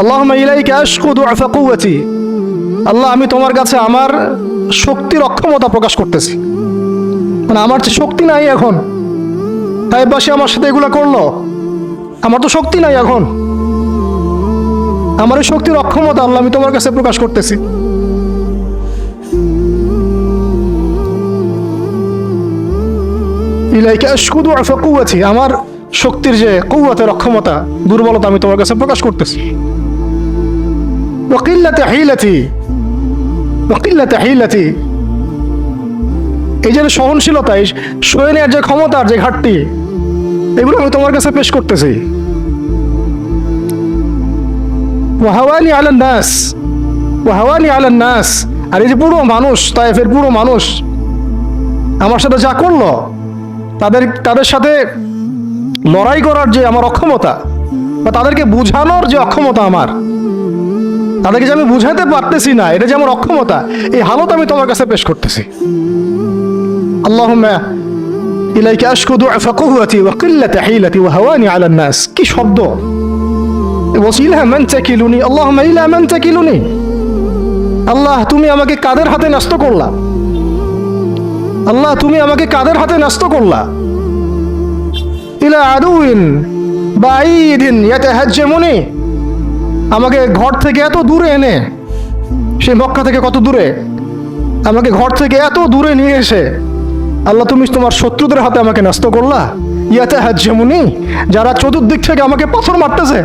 আল্লাহুম্মা ইলাইকা আশকু দুআফা কুওয়াতি, আল্লাহ আমি তোমার কাছে আমার শক্তির অক্ষমতা প্রকাশ করতেছি। মানে আমার যে শক্তি নাই এখন, তাইবাসী আমার সাথে এগুলা করলো, আমার তো শক্তি নাই এখন, আমার এই শক্তির অক্ষমতা আল্লাহ আমি তোমার কাছে প্রকাশ করতেছি। ইলাইকা আশকু দুআফা কুওয়াতি, আমার শক্তির যে কুওয়াতের অক্ষমতা, দুর্বলতা আমি তোমার কাছে প্রকাশ করতেছি। ওয়া কিল্লাতি হিলাতি, ওয়া কিল্লাতি হিলাতি, এই যে সহনশীলতা, এই সয়ে নেওয়ার যে ক্ষমতার যে ঘাটতি, এগুলো আমি তোমার কাছে পেশ করতেছি। ওয়া হাওয়ানি আলান নাস, ওয়া হাওয়ানি আলান নাস, আর এই যে পুরো মানুষ, তায়েফের পুরো মানুষ আমার সাথে যা করলো, তাদের সাথে লড়াই করার যে আমার অক্ষমতা, বা তাদেরকে বুঝানোর যে অক্ষমতা আমার, তাদেরকে যে আমি বুঝাতে পারতেছি না, এটা যে আমার অক্ষমতা, এই হালত আমি তোমার কাছে পেশ করতেছি। আল্লাহুম্মা ইলাইকা আশকু দুআফা কুওয়াতি ওয়া কিল্লাতি হিলাতি ওয়া হাওয়ানি আলান নাস। কি শব্দ! ইলা মান তাকিলুনি, আল্লাহুম্মা ইলা মান তাকিলুনি, আল্লাহ তুমি আমাকে কাদের হাতে ন্যস্ত করলা, আল্লাহ তুমি আমাকে কাদের হাতে ন্যস্ত করলা। ইলা আদুইন বাঈদিন ইয়াতাহাজ্জামুনি, আমাকে ঘর থেকে এত দূরে এনে, সে মক্কা থেকে কত দূরে, আমাকে ঘর থেকে এত দূরে নিয়ে এসে আল্লাহ তুমি তোমার শত্রুদের হাতে আমাকে ন্যস্ত করলা। ইয়াতাহাজ্জামুনি, যারা চতুর্দিক থেকে আমাকে পাথর মারতেছে,